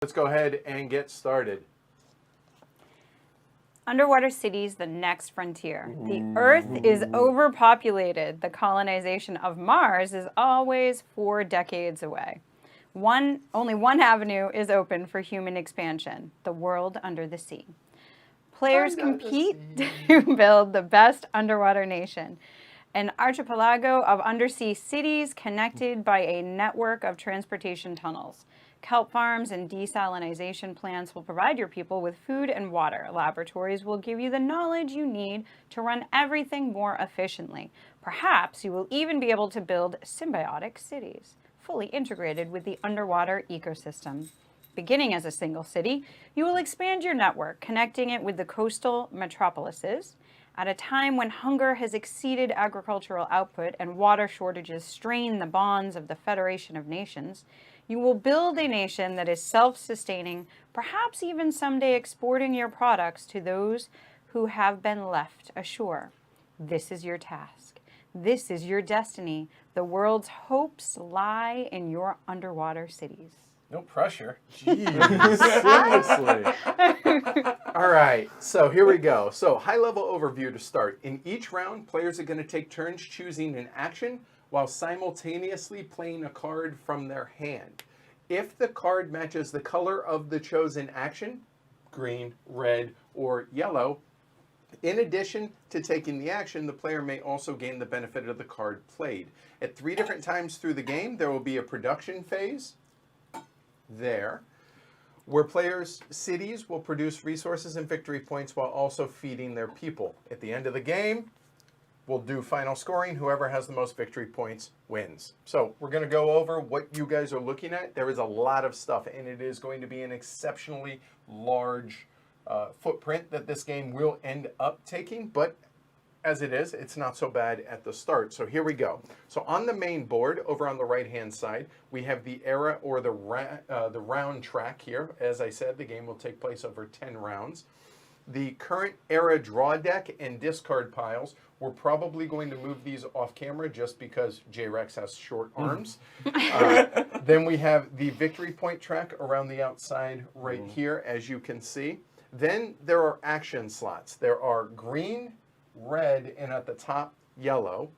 Let's go ahead and get started. Underwater cities, the next frontier. The Earth is overpopulated. The colonization of Mars is always 4 decades away. Only one avenue is open for human expansion: the world under the sea. Players compete to build the best underwater nation, an archipelago of undersea cities connected by a network of transportation tunnels. Kelp farms and desalination plants will provide your people with food and water. Laboratories will give you the knowledge you need to run everything more efficiently. Perhaps you will even be able to build symbiotic cities, fully integrated with the underwater ecosystem. Beginning as a single city, you will expand your network, connecting it with the coastal metropolises. At a time when hunger has exceeded agricultural output and water shortages strain the bonds of the Federation of Nations, you will build a nation that is self-sustaining, perhaps even someday exporting your products to those who have been left ashore. This is your task. This is your destiny. The world's hopes lie in your underwater cities. No pressure. Jeez, seriously. All right, so here we go. So high-level overview to start. In each round, players are going to take turns choosing an action while simultaneously playing a card from their hand. If the card matches the color of the chosen action, green, red, or yellow, in addition to taking the action, the player may also gain the benefit of the card played. At 3 different times through the game, there will be a production phase, there, where players' cities will produce resources and victory points while also feeding their people. At the end of the game, we'll do final scoring. Whoever has the most victory points wins. So we're going to go over what you guys are looking at. There is a lot of stuff, and it is going to be an exceptionally large footprint that this game will end up taking, but as it is, it's not so bad at the start. So here we go. So on the main board, over on the right-hand side, we have the era or the round track here. As I said, the game will take place over 10 rounds. The current era draw deck and discard piles, we're probably going to move these off camera just because J-Rex has short arms. Then we have the victory point track around the outside right here, as you can see. Then there are action slots. There are green, red, and at the top, yellow.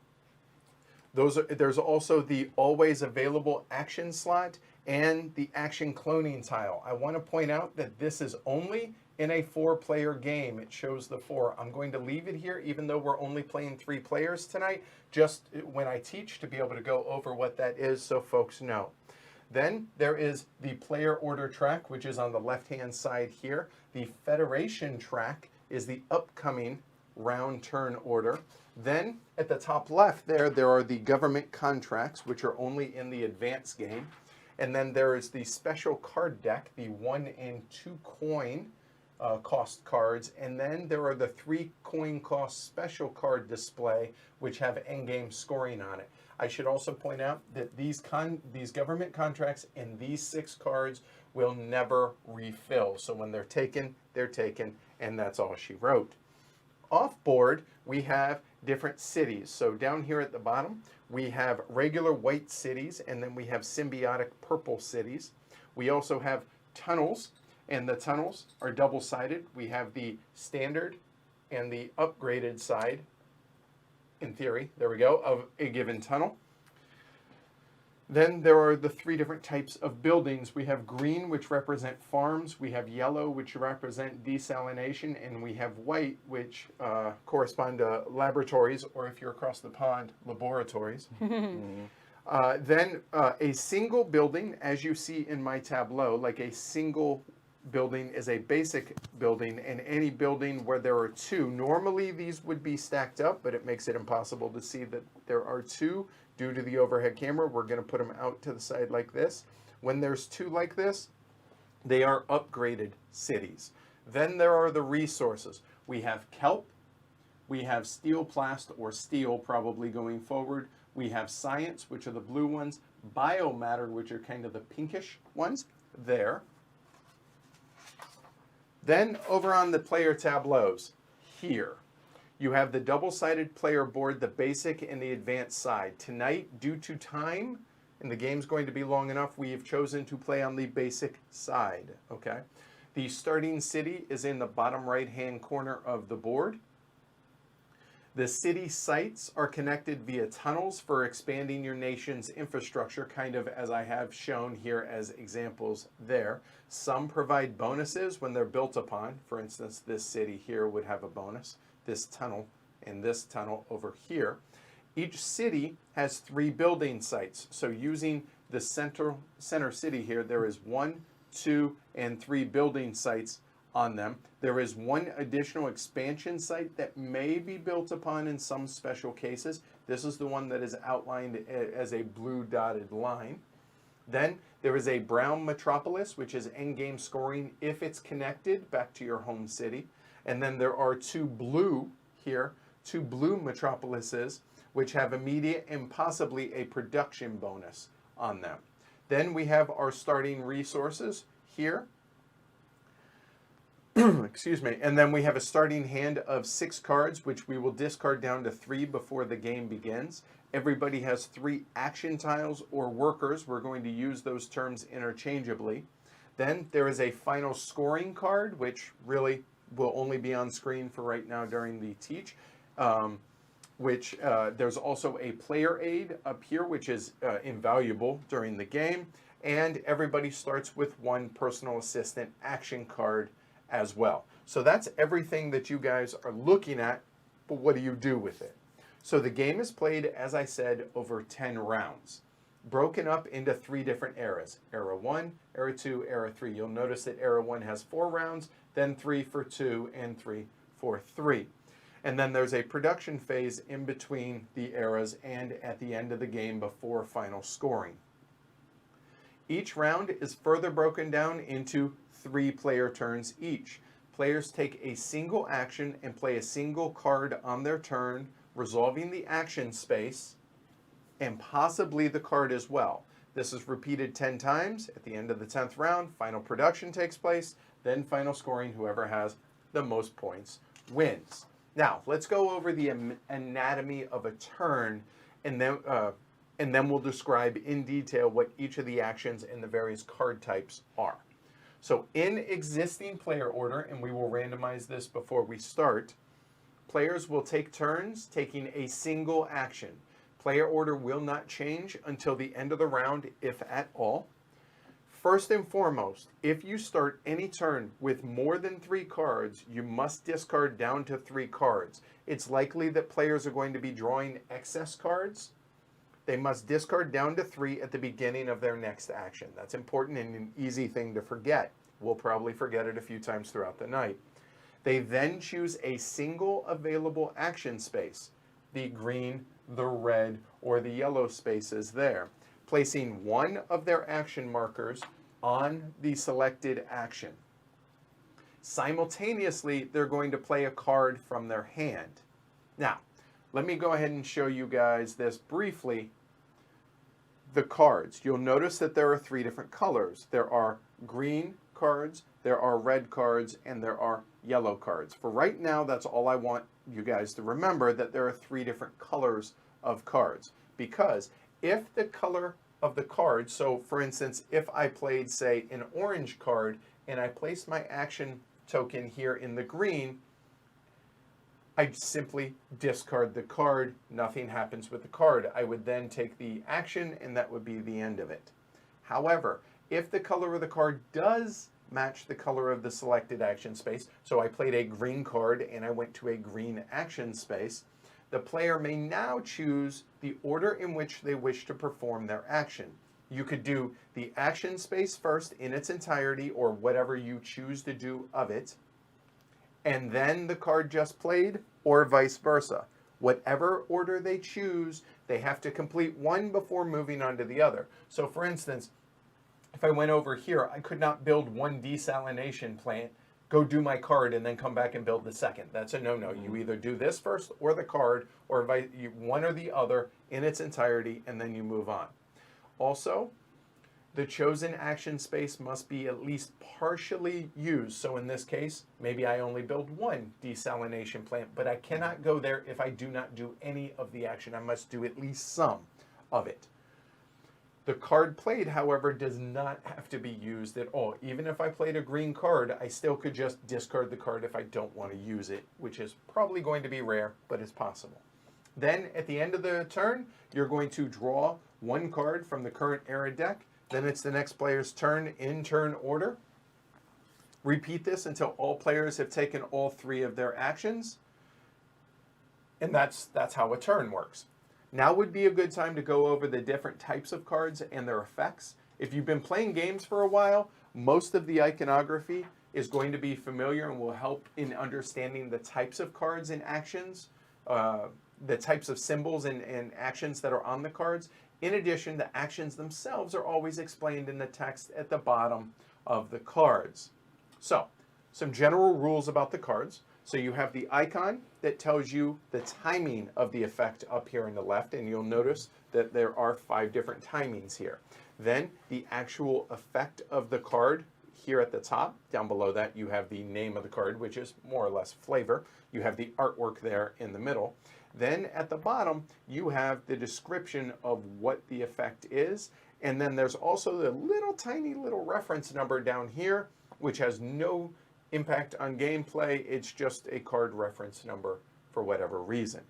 There's also the always available action slot and the action cloning tile. I want to point out that this is only in a 4-player game. It shows the 4. I'm going to leave it here, even though we're only playing 3 players tonight, just when I teach, to be able to go over what that is so folks know. Then there is the player order track, which is on the left-hand side here. The Federation track is the upcoming round turn order. Then at the top left there are the government contracts, which are only in the advanced game. And then there is the special card deck, the 1 and 2 coin cost cards. And then there are the 3 coin cost special card display, which have endgame scoring on it. I should also point out that these government contracts and these 6 cards will never refill. So when they're taken, and that's all she wrote. Off board, we have different cities. So down here at the bottom, we have regular white cities, and then we have symbiotic purple cities. We also have tunnels, and the tunnels are double-sided. We have the standard and the upgraded side, in theory, there we go, of a given tunnel. Then there are the 3 different types of buildings. We have green, which represent farms. We have yellow, which represent desalination. And we have white, which correspond to laboratories, or if you're across the pond, laboratories. Then a single building, as you see in my tableau, like a single building is a basic building, and any building where there are 2, normally these would be stacked up, but it makes it impossible to see that there are 2 due to the overhead camera. We're going to put them out to the side like this. When there's 2 like this, they are upgraded cities. Then there are the resources. We have kelp, we have steel plast, or steel probably going forward. We have science, which are the blue ones, biomatter, which are kind of the pinkish ones there. Then over on the player tableaus, here, you have the double-sided player board, the basic and the advanced side. Tonight, due to time and the game's going to be long enough, we have chosen to play on the basic side, okay? The starting city is in the bottom right-hand corner of the board. The city sites are connected via tunnels for expanding your nation's infrastructure, kind of as I have shown here as examples there. Some provide bonuses when they're built upon. For instance, this city here would have a bonus, this tunnel and this tunnel over here. Each city has 3 building sites. So using the center city here, there is 1, 2, and 3 building sites on them. There is 1 additional expansion site that may be built upon in some special cases. This is the one that is outlined as a blue dotted line. Then there is a brown Metropolis, which is endgame scoring if it's connected back to your home city. And then there are 2 blue here, 2 blue Metropolises, which have immediate and possibly a production bonus on them. Then we have our starting resources here. Excuse me. And then we have a starting hand of 6 cards, which we will discard down to 3 before the game begins. Everybody has 3 action tiles or workers. We're going to use those terms interchangeably. Then there is a final scoring card, which really will only be on screen for right now during the teach. There's also a player aid up here, which is invaluable during the game. And everybody starts with 1 personal assistant action card as well. So that's everything that you guys are looking at, but what do you do with it? So the game is played, as I said, over 10 rounds, broken up into 3 different eras. Era 1, Era 2, Era 3. You'll notice that Era 1 has 4 rounds, then 3 for 2, and 3 for 3. And then there's a production phase in between the eras and at the end of the game before final scoring. Each round is further broken down into 3 player turns each. Players take a single action and play a single card on their turn, resolving the action space and possibly the card as well. This is repeated 10 times. At the end of the 10th round, final production takes place, then final scoring. Whoever has the most points wins. Now, let's go over the anatomy of a turn, and then we'll describe in detail what each of the actions and the various card types are. So in existing player order, and we will randomize this before we start, players will take turns taking a single action. Player order will not change until the end of the round, if at all. First and foremost, if you start any turn with more than 3 cards, you must discard down to 3 cards. It's likely that players are going to be drawing excess cards. They must discard down to 3 at the beginning of their next action. That's important and an easy thing to forget. We'll probably forget it a few times throughout the night. They then choose a single available action space, the green, the red, or the yellow spaces there, placing 1 of their action markers on the selected action. Simultaneously, they're going to play a card from their hand. Now, let me go ahead and show you guys this briefly. The cards. You'll notice that there are 3 different colors. There are green cards, there are red cards, and there are yellow cards. For right now, that's all I want you guys to remember, that there are 3 different colors of cards. Because if the color of the card, so for instance, if I played, say, an orange card, and I placed my action token here in the green, I simply discard the card, nothing happens with the card. I would then take the action, and that would be the end of it. However, if the color of the card does match the color of the selected action space, so I played a green card and I went to a green action space, the player may now choose the order in which they wish to perform their action. You could do the action space first in its entirety, or whatever you choose to do of it, and then the card just played, or vice versa. Whatever order they choose, they have to complete one before moving on to the other. So for instance, if I went over here, I could not build 1 desalination plant, go do my card, and then come back and build the second. That's a no-no. You either do this first or the card, or one or the other in its entirety, and then you move on. Also, the chosen action space must be at least partially used. So in this case, maybe I only build 1 desalination plant, but I cannot go there if I do not do any of the action. I must do at least some of it. The card played, however, does not have to be used at all. Even if I played a green card, I still could just discard the card if I don't want to use it, which is probably going to be rare, but it's possible. Then at the end of the turn, you're going to draw one card from the current era deck. Then it's the next player's turn in turn order. Repeat this until all players have taken all 3 of their actions. And that's how a turn works. Now would be a good time to go over the different types of cards and their effects. If you've been playing games for a while, most of the iconography is going to be familiar and will help in understanding the types of cards and actions, the types of symbols and actions that are on the cards. In addition, the actions themselves are always explained in the text at the bottom of the cards. So, some general rules about the cards. So you have the icon that tells you the timing of the effect up here on the left, and you'll notice that there are 5 different timings here. Then the actual effect of the card here at the top. Down below that you have the name of the card, which is more or less flavor. You have the artwork there in the middle. Then at the bottom you have the description of what the effect is, and then there's also the little tiny little reference number down here, which has no impact on gameplay. It's just a card reference number for whatever reason.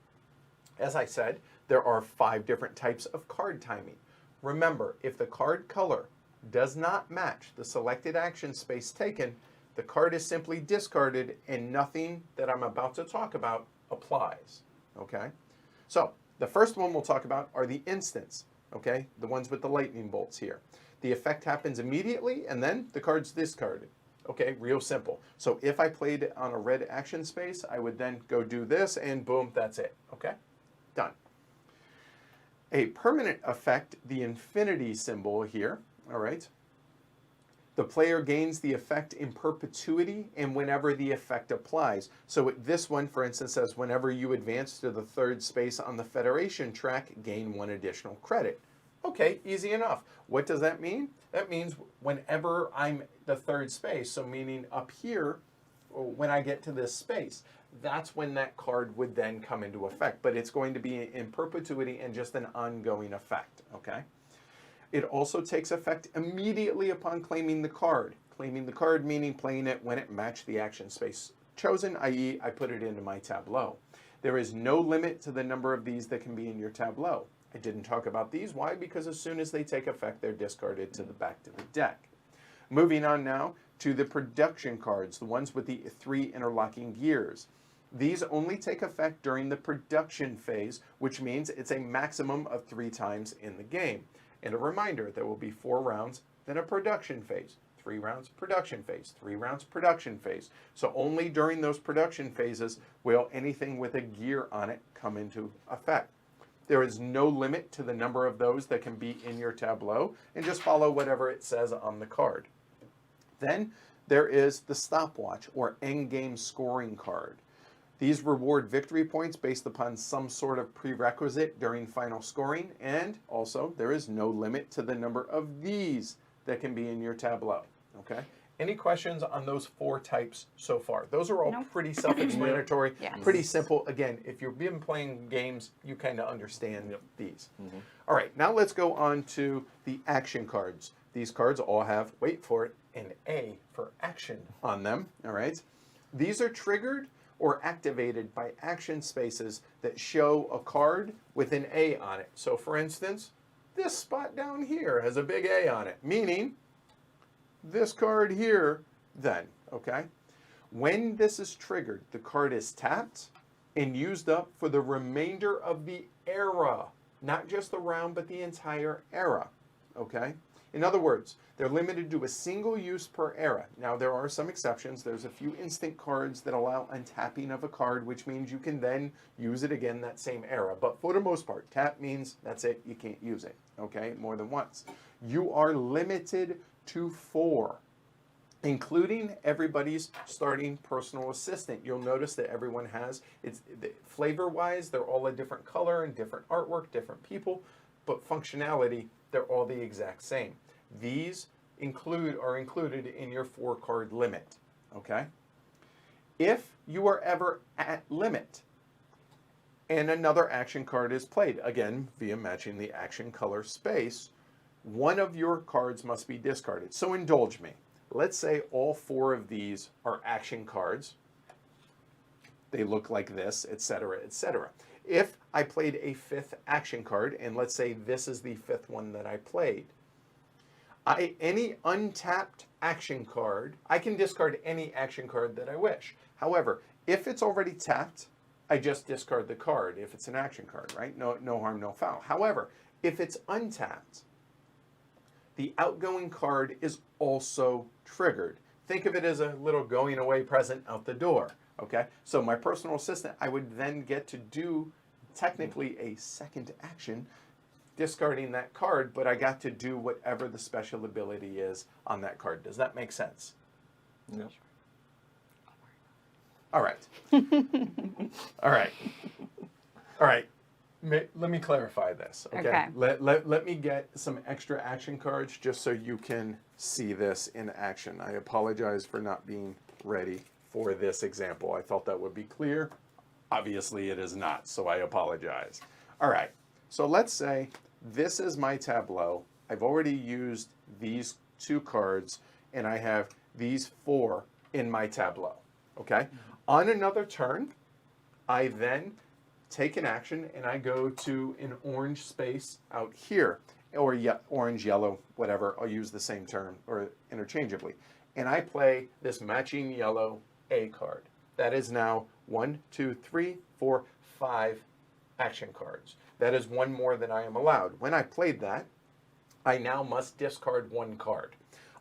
As I said, there are 5 different types of card timing. Remember, if the card color does not match the selected action space taken, the card is simply discarded and nothing that I'm about to talk about applies. Okay? So, the first one we'll talk about are the instants. Okay? The ones with the lightning bolts here. The effect happens immediately and then the card's discarded. Okay, real simple. So if I played on a red action space, I would then go do this and boom, that's it. Okay, done. A permanent effect, the infinity symbol here, all right. The player gains the effect in perpetuity and whenever the effect applies. So this one, for instance, says whenever you advance to the 3rd space on the Federation track, gain 1 additional credit. Okay, easy enough. What does that mean? That means whenever I'm the 3rd space, so meaning up here, when I get to this space, that's when that card would then come into effect. But it's going to be in perpetuity and just an ongoing effect, okay? It also takes effect immediately upon claiming the card. Claiming the card meaning playing it when it matched the action space chosen, i.e. I put it into my tableau. There is no limit to the number of these that can be in your tableau. I didn't talk about these. Why? Because as soon as they take effect, they're discarded to the back to the deck. Moving on now to the production cards, the ones with the 3 interlocking gears. These only take effect during the production phase, which means it's a maximum of 3 times in the game. And a reminder, there will be 4 rounds, then a production phase. 3 rounds, production phase. 3 rounds, production phase. So only during those production phases will anything with a gear on it come into effect. There is no limit to the number of those that can be in your tableau, and just follow whatever it says on the card. Then there is the stopwatch or endgame scoring card. These reward victory points based upon some sort of prerequisite during final scoring, and also there is no limit to the number of these that can be in your tableau. Okay? Any questions on those 4 types so far? Those are all pretty self-explanatory, Yes. pretty simple. Again, if you've been playing games, you kind of understand these. All right, now let's go on to the action cards. These cards all have, wait for it, an A for action on them, all right? These are triggered or activated by action spaces that show a card with an A on it. So for instance, this spot down here has a big A on it, meaning this card here then, okay? When this is triggered, the card is tapped and used up for the remainder of the era, not just the round, but the entire era, okay? In other words, they're limited to a single use per era. Now, there are some exceptions. There's a few instant cards that allow untapping of a card, which means you can then use it again that same era. But for the most part, tap means that's it. You can't use it, okay, more than once. You are limited to 4, including everybody's starting personal assistant. You'll notice that everyone has, flavor-wise, they're all a different color and different artwork, different people, but functionality, they're all the exact same. These are included in your 4-card limit, okay? If you are ever at limit and another action card is played, again, via matching the action color space, one of your cards must be discarded. So indulge me. Let's say all 4 of these are action cards. They look like this, etc., etc. If I played a 5th action card, and let's say this is the 5th one that I played, any untapped action card, I can discard any action card that I wish. However, if it's already tapped, I just discard the card if it's an action card, right? No harm, no foul. However, if it's untapped, the outgoing card is also triggered. Think of it as a little going away present out the door, okay? So my personal assistant, I would then get to do technically a second action discarding that card, but I got to do whatever the special ability is on that card. Does that make sense? Yep. All right. All right. All right. Let me clarify this, okay? Okay. Let me get some extra action cards just so you can see this in action. I apologize for not being ready for this example. I thought that would be clear. Obviously, it is not, so I apologize. All right. So let's say this is my tableau. I've already used these 2 cards, and I have these 4 in my tableau, okay? On another turn, I then take an action, and I go to an orange space out here, or orange, yellow, whatever. I'll use the same term or interchangeably. And I play this matching yellow A card. That is now 1, 2, 3, 4, 5 action cards. That is 1 more than I am allowed. When I played that, I now must discard 1 card.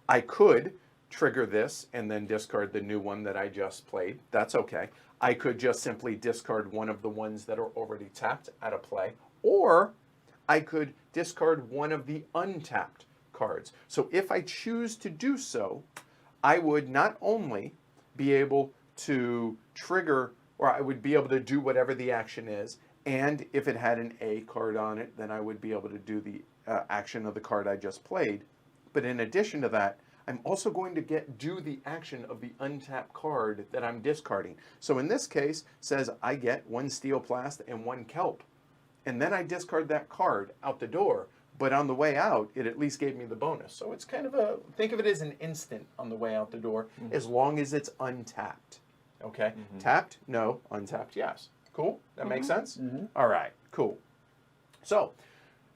I could trigger this and then discard the new one that I just played. That's okay. I could just simply discard one of the ones that are already tapped out of play, or I could discard one of the untapped cards. So if I choose to do so, I would not only be able to trigger, or I would be able to do whatever the action is, and if it had an A card on it, then I would be able to do the action of the card I just played. But in addition to that, I'm also going to do the action of the untapped card that I'm discarding. So in this case, says I get 1 steel plast and 1 kelp. And then I discard that card out the door, but on the way out, it at least gave me the bonus. So it's kind of think of it as an instant on the way out the door, as long as it's untapped. Okay? Tapped? No. Untapped? Yes. Cool? That makes sense? All right. Cool. So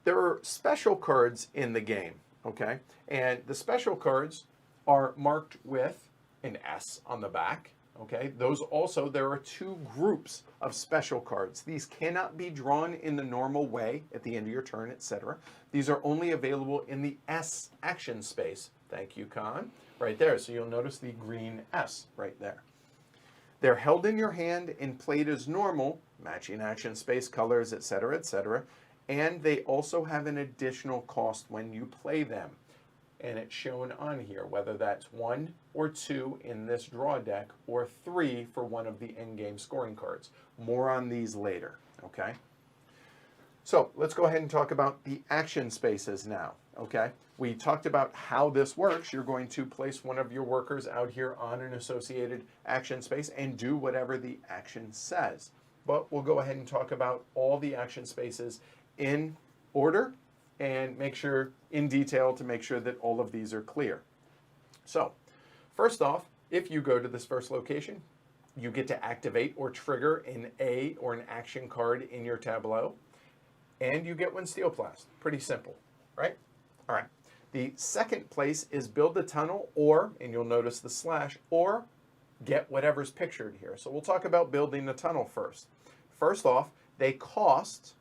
there are special cards in the game. Okay, and the special cards are marked with an S on the back. Okay, those also, there are 2 groups of special cards. These cannot be drawn in the normal way at the end of your turn, etc. These are only available in the S action space. Thank you, Con. Right there. So you'll notice the green S right there. They're held in your hand and played as normal, matching action space, colors, etc., etc. And they also have an additional cost when you play them. And it's shown on here, whether that's 1 or 2 in this draw deck, or 3 for one of the endgame scoring cards. More on these later, okay? So let's go ahead and talk about the action spaces now, okay? We talked about how this works. You're going to place one of your workers out here on an associated action space and do whatever the action says. But we'll go ahead and talk about all the action spaces in order and make sure in detail to make sure that all of these are clear. So first off, if you go to this first location, you get to activate or trigger an A or an action card in your tableau, and you get 1 steel plast. Pretty simple, right? All right. The second place is build a tunnel, or, and you'll notice the slash, or get whatever's pictured here. So we'll talk about building the tunnel first. First off, they cost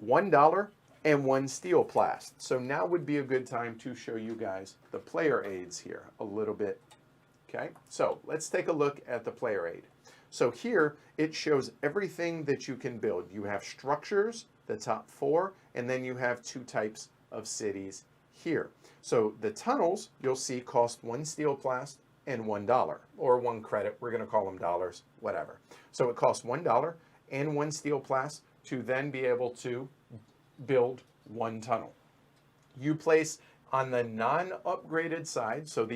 $1 and 1 steel plast. So now would be a good time to show you guys the player aids here a little bit. Okay, so let's take a look at the player aid. So here it shows everything that you can build. You have structures, the top 4, and then you have 2 types of cities here. So the tunnels, you'll see, cost 1 steel plast and $1, or 1 credit. We're going to call them dollars, whatever. So it costs $1 and 1 steel plast to then be able to build 1 tunnel. You place on the non-upgraded side, so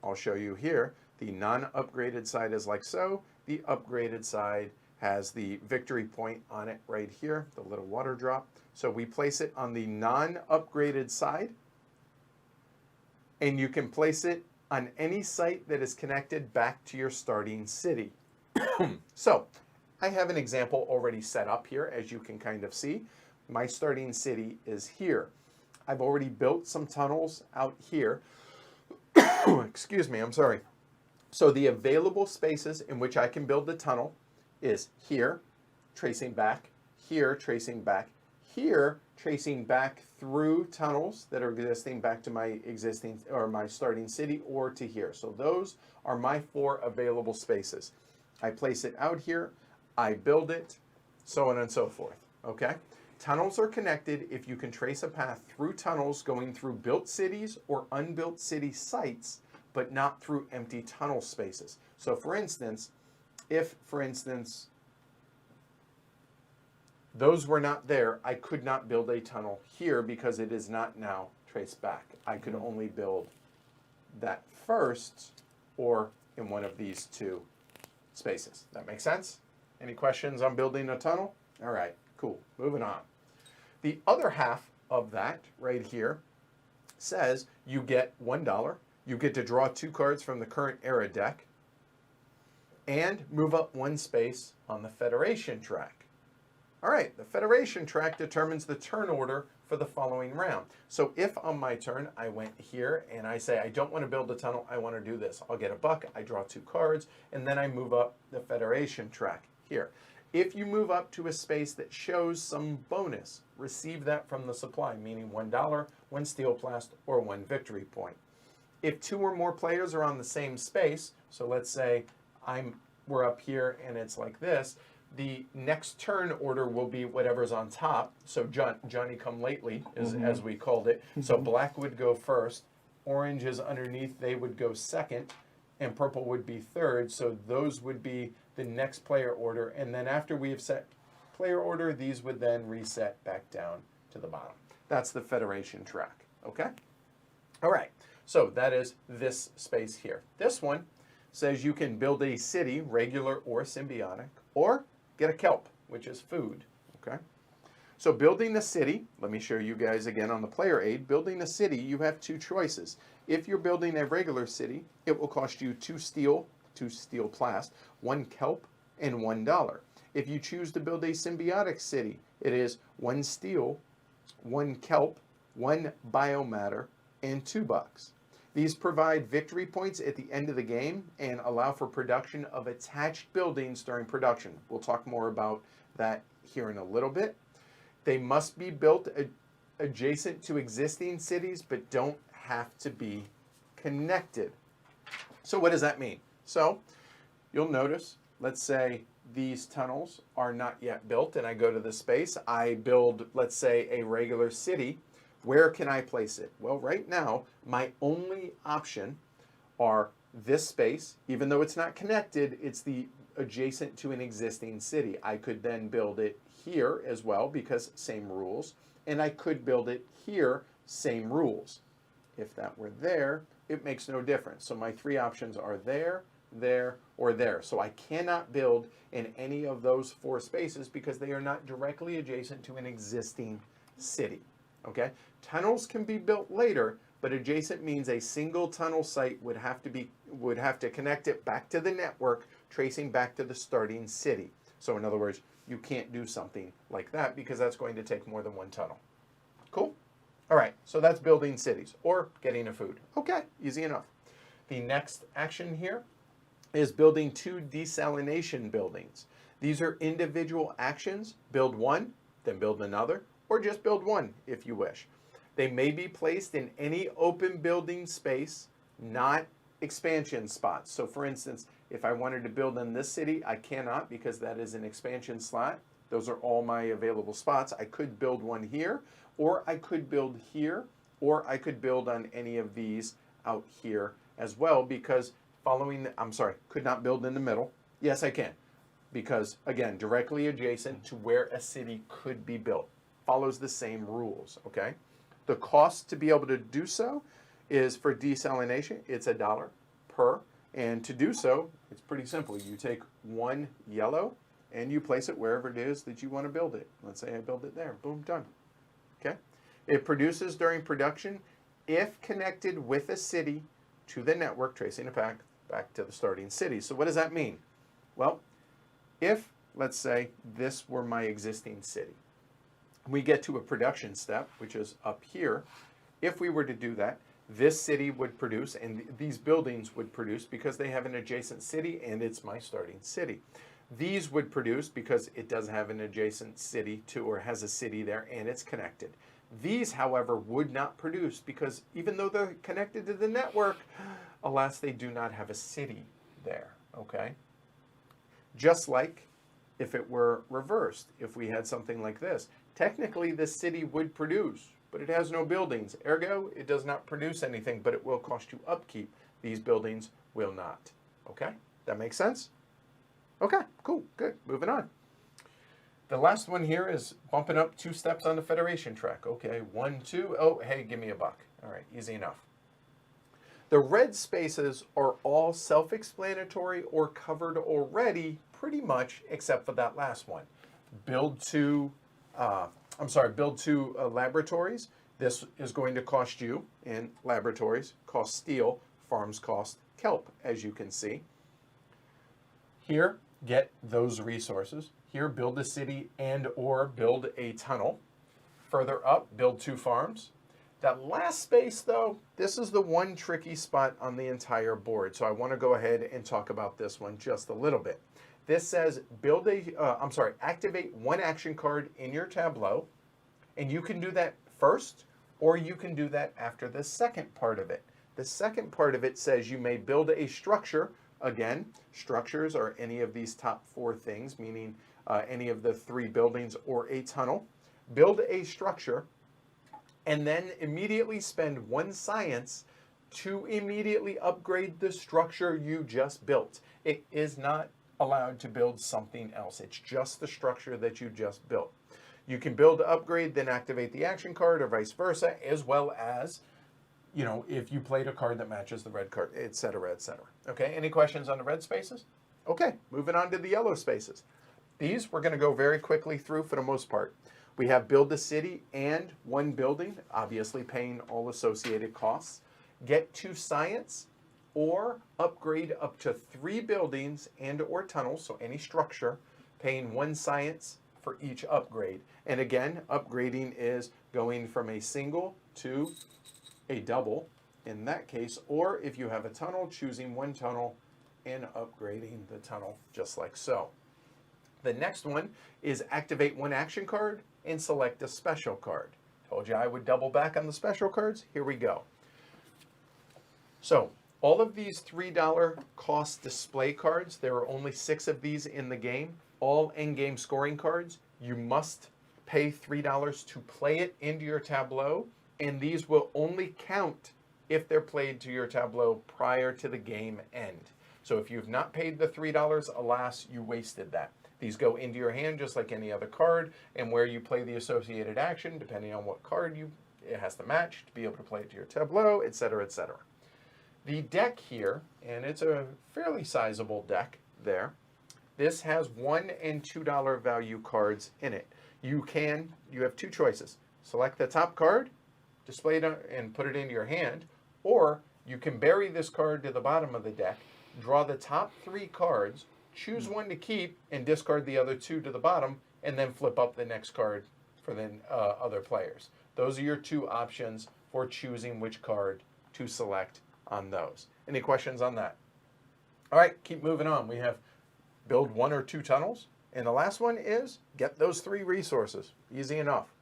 I'll show you here, the non-upgraded side is like so, the upgraded side has the victory point on it right here, the little water drop. So we place it on the non-upgraded side, and you can place it on any site that is connected back to your starting city. So I have an example already set up here, as you can kind of see. My starting city is here. I've already built some tunnels out here. Excuse me, I'm sorry. So the available spaces in which I can build the tunnel is here, tracing back, here, tracing back, here, tracing back through tunnels that are existing back to my existing or my starting city, or to here. So those are my 4 available spaces. I place it out here, I build it, so on and so forth, okay? Tunnels are connected if you can trace a path through tunnels going through built cities or unbuilt city sites, but not through empty tunnel spaces. So for instance, if, for instance, those were not there, I could not build a tunnel here because it is not now traced back. I could only build that first or in one of these 2 spaces. That makes sense? Any questions on building a tunnel? All right, cool. Moving on. The other half of that right here says you get $1. You get to draw 2 cards from the current era deck and move up 1 space on the Federation track. All right, the Federation track determines the turn order for the following round. So if on my turn I went here and I say I don't want to build a tunnel, I want to do this. I'll get a buck, I draw 2 cards, and then I move up the Federation track here. If you move up to a space that shows some bonus, receive that from the supply, meaning $1, 1 steel plast, or 1 victory point. If 2 or more players are on the same space, so let's say we're up here and it's like this, the next turn order will be whatever's on top. So Johnny come lately, as we called it. So black would go first, orange is underneath, they would go second, and purple would be third. So those would be the next player order. And then after we have set player order, these would then reset back down to the bottom. That's the Federation track, okay? All right, so that is this space here. This one says you can build a city, regular or symbiotic, or get a kelp, which is food, okay? So building the city, let me show you guys again on the player aid. Building a city, you have 2 choices. If you're building a regular city, it will cost you 2 steel plast, 1 kelp, and $1. If you choose to build a symbiotic city, it is 1 steel, 1 kelp, 1 biomatter, and $2. These provide victory points at the end of the game and allow for production of attached buildings during production. We'll talk more about that here in a little bit. They must be built adjacent to existing cities, but don't have to be connected. So what does that mean? So you'll notice, let's say these tunnels are not yet built and I go to the space. I build, let's say, a regular city. Where can I place it? Well, right now, my only option are this space. Even though it's not connected, it's the adjacent to an existing city. I could then build it here as well because same rules. And I could build it here, same rules. If that were there, it makes no difference. So my 3 options are there, there, or there. So I cannot build in any of those 4 spaces because they are not directly adjacent to an existing city. Okay? Tunnels can be built later, but adjacent means a single tunnel site would have to connect it back to the network, tracing back to the starting city. So in other words, you can't do something like that because that's going to take more than 1 tunnel. Cool? All right, so that's building cities or getting a food. Okay, easy enough. The next action here is building 2 desalination buildings. These are individual actions. Build 1, then build another, or just build 1 if you wish. They may be placed in any open building space, not expansion spots. So for instance, if I wanted to build in this city, I cannot because that is an expansion slot. Those are all my available spots. I could build 1 here, or I could build here, or I could build on any of these out here as well because could not build in the middle. Yes, I can because, again, directly adjacent to where a city could be built. Follows the same rules, okay? The cost to be able to do so is for desalination, it's $1 per. And to do so, it's pretty simple. You take 1 yellow, and you place it wherever it is that you want to build it. Let's say I build it there. Boom, done. Okay? It produces during production if connected with a city to the network, tracing it back to the starting city. So what does that mean? Well, if, let's say, this were my existing city, we get to a production step, which is up here. If we were to do that, this city would produce, and these buildings would produce because they have an adjacent city and it's my starting city. These would produce because it does have an adjacent city to, or has a city there and it's connected. These, however, would not produce because even though they're connected to the network, alas, they do not have a city there, okay? Just like if it were reversed, if we had something like this, technically this city would produce, but it has no buildings. Ergo, it does not produce anything, but it will cost you upkeep. These buildings will not, okay? That makes sense? Okay, cool, good, moving on. The last one here is bumping up 2 steps on the Federation track. Okay, 1, 2, oh, hey, give me a buck. All right, easy enough. The red spaces are all self-explanatory or covered already, pretty much, except for that last one. Build 2 laboratories. This is going to cost you, and laboratories cost steel, farms cost kelp, as you can see. Here, get those resources. Here, build a city and or build a tunnel. Further up, build 2 farms. That last space, though, this is the one tricky spot on the entire board. So I want to go ahead and talk about this one just a little bit. This says activate 1 action card in your tableau, and you can do that first, or you can do that after the second part of it. The second part of it says you may build a structure. Again, structures are any of these top 4 things, meaning any of the 3 buildings or a tunnel. Build a structure, and then immediately spend 1 science to immediately upgrade the structure you just built. It is not allowed to build something else. It's just the structure that you just built. You can build, upgrade, then activate the action card, or vice versa, as well as, you know, if you played a card that matches the red card, et cetera, et cetera. Okay, any questions on the red spaces? Okay, moving on to the yellow spaces. These we're going to go very quickly through for the most part. We have build a city and 1 building, obviously paying all associated costs. Get 2 science, or upgrade up to 3 buildings and or tunnels, so any structure, paying 1 science for each upgrade. And again, upgrading is going from a single to a double in that case, or if you have a tunnel, choosing 1 tunnel and upgrading the tunnel just like so. The next one is activate 1 action card and select a special card. Told you I would double back on the special cards. Here we go. So all of these $3 cost display cards, there are only 6 of these in the game, all in-game scoring cards. You must pay $3 to play it into your tableau, and these will only count if they're played to your tableau prior to the game end. So if you've not paid the $3, alas, you wasted that. These go into your hand just like any other card, and where you play the associated action, depending on what card it has to match to be able to play it to your tableau, etc., etc. The deck here, and it's a fairly sizable deck there, this has $1 and $2 value cards in it. You have 2 choices. Select the top card, display it and put it into your hand, or you can bury this card to the bottom of the deck, draw the top 3 cards, choose 1 to keep, and discard the other 2 to the bottom, and then flip up the next card for the other players. Those are your 2 options for choosing which card to select on those. Any questions on that? All right, keep moving on. We have build 1 or 2 tunnels, and the last one is get those 3 resources. Easy enough.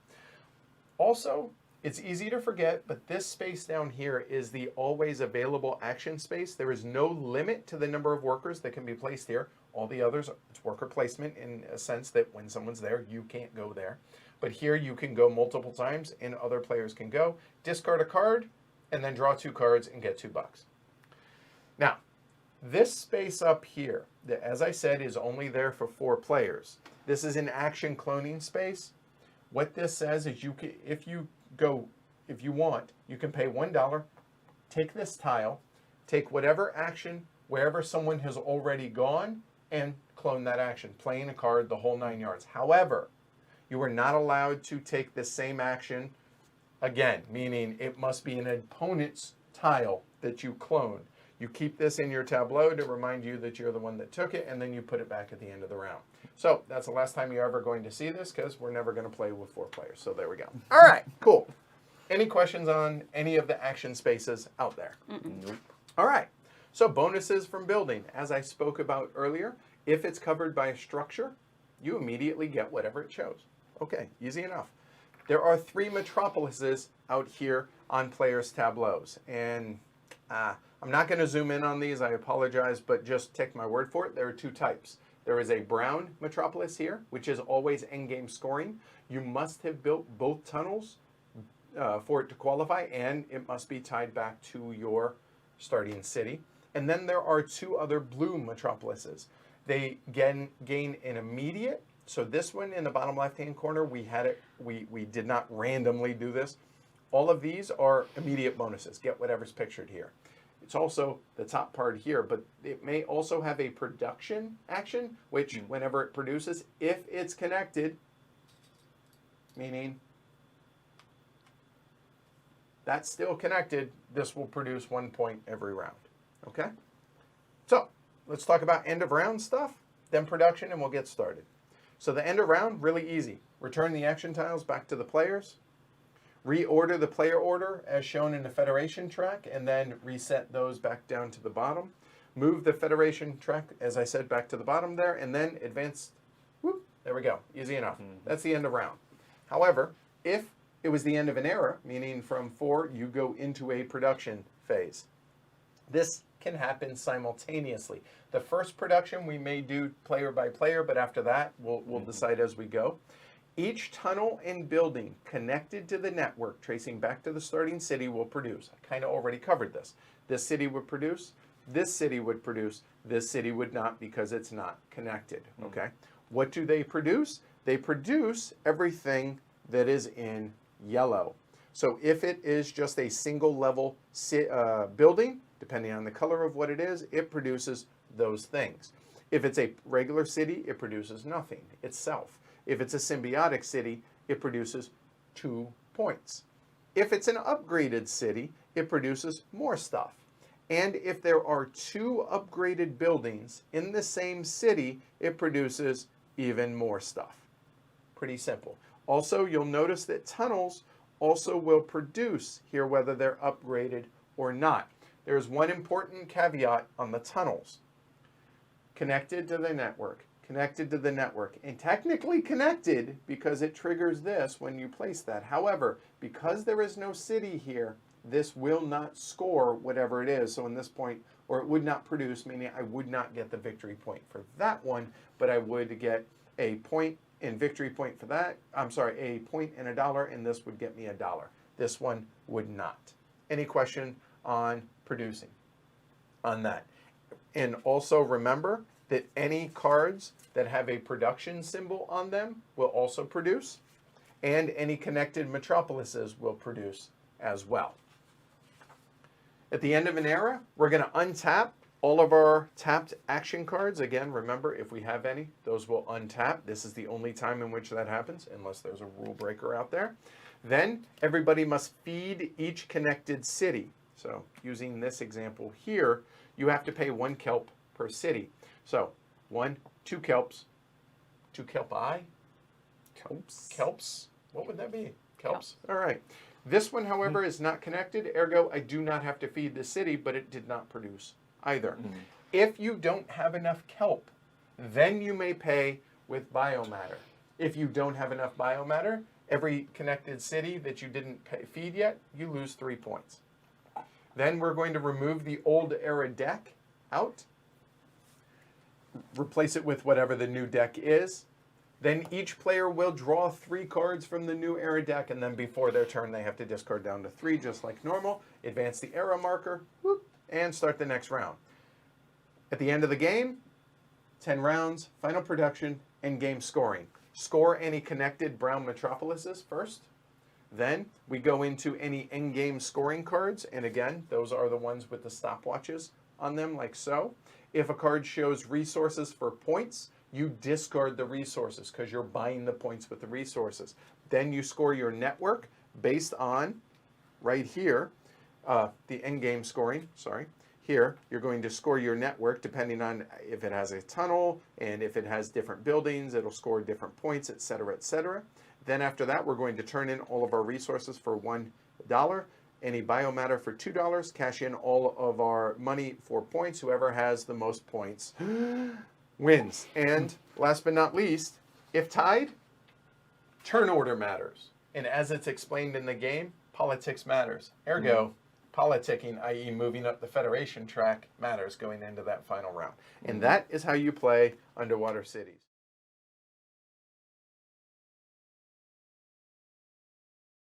Also, it's easy to forget, but this space down here is the always available action space. There is no limit to the number of workers that can be placed here. All the others, it's worker placement in a sense that when someone's there, you can't go there. But here you can go multiple times and other players can go. Discard a card and then draw 2 cards and get $2. Now, this space up here, that as I said, is only there for 4 players. This is an action cloning space. What this says is you can, if you want, you can pay $1, take this tile, take whatever action wherever someone has already gone, and clone that action, playing a card the whole 9 yards. However, you are not allowed to take the same action again, meaning it must be an opponent's tile that you cloned. You keep this in your tableau to remind you that you're the one that took it, and then you put it back at the end of the round. So that's the last time you're ever going to see this, because we're never going to play with 4 players. So there we go. All right, cool. Any questions on any of the action spaces out there? Nope. All right. So bonuses from building. As I spoke about earlier, if it's covered by a structure, you immediately get whatever it shows. Okay, easy enough. There are 3 Metropolises out here on players' tableaus. And I'm not going to zoom in on these, I apologize, but just take my word for it. There are 2 types. There is a brown Metropolis here, which is always endgame scoring. You must have built both tunnels for it to qualify, and it must be tied back to your starting city. And then there are 2 other blue Metropolises. They gain an immediate. So this one in the bottom left-hand corner, we did not randomly do this. All of these are immediate bonuses. Get whatever's pictured here. It's also the top part here, but it may also have a production action, which whenever it produces, if it's connected, meaning that's still connected, this will produce 1 point every round. Okay? So let's talk about end of round stuff, then production, and we'll get started. So the end of round, really easy. Return the action tiles back to the players. Reorder the player order as shown in the Federation track, and then reset those back down to the bottom. Move the Federation track, as I said, back to the bottom there, and then advance. Whoop, there we go. Easy enough. That's the end of round. However, if it was the end of an era, meaning from 4, you go into a production phase. This can happen simultaneously. The first production we may do player by player, but after that, we'll decide as we go. Each tunnel and building connected to the network, tracing back to the starting city, will produce. I kind of already covered this. This city would produce, this city would produce, this city would not because it's not connected, okay? What do they produce? They produce everything that is in yellow. So if it is just a single level building, depending on the color of what it is, it produces those things. If it's a regular city, it produces nothing itself. If it's a symbiotic city, it produces 2 points. If it's an upgraded city, it produces more stuff. And if there are 2 upgraded buildings in the same city, it produces even more stuff. Pretty simple. Also, you'll notice that tunnels also will produce here whether they're upgraded or not. There's one important caveat on the tunnels. Connected to the network. Connected to the network, and technically connected because it triggers this when you place that. However, because there is no city here, this will not score whatever it is. So in this point, or it would not produce, meaning I would not get the victory point for that one, but I would get a point and victory point for that. I'm sorry, a point and $1, and this would get me $1. This one would not. Any question on producing on that? And also remember that any cards that have a production symbol on them will also produce, and any connected Metropolises will produce as well. At the end of an era, we're going to untap all of our tapped action cards. Again, remember, if we have any, those will untap. This is the only time in which that happens, unless there's a rule breaker out there. Then everybody must feed each connected city. So using this example here, you have to pay 1 kelp per city. So 2 kelps, 2 kelpi? Kelps? What would that be? Kelps? All right. This one, however, is not connected. Ergo, I do not have to feed the city, but it did not produce either. If you don't have enough kelp, then you may pay with biomatter. If you don't have enough biomatter, every connected city that you didn't feed yet, you lose 3 points. Then we're going to remove the old era deck out. Replace it with whatever the new deck is. Then each player will draw 3 cards from the new era deck, and then before their turn they have to discard down to 3 just like normal. Advance the era marker, whoop, and start the next round. At the end of the game, 10 rounds, final production, and game scoring. Score any connected brown Metropolises first. Then we go into any endgame scoring cards, and again, those are the ones with the stopwatches on them like so. If a card shows resources for points, you discard the resources because you're buying the points with the resources. Then you score your network based on, right here, the end game scoring, sorry. Here, you're going to score your network depending on if it has a tunnel and if it has different buildings, it'll score different points, etc., etc. Then after that, we're going to turn in all of our resources for $1. Any biomatter for $2. Cash in all of our money for points. Whoever has the most points wins. And last but not least, if tied, turn order matters. And as it's explained in the game, politics matters. Ergo, politicking, i.e. moving up the Federation track, matters going into that final round. And that is how you play Underwater Cities.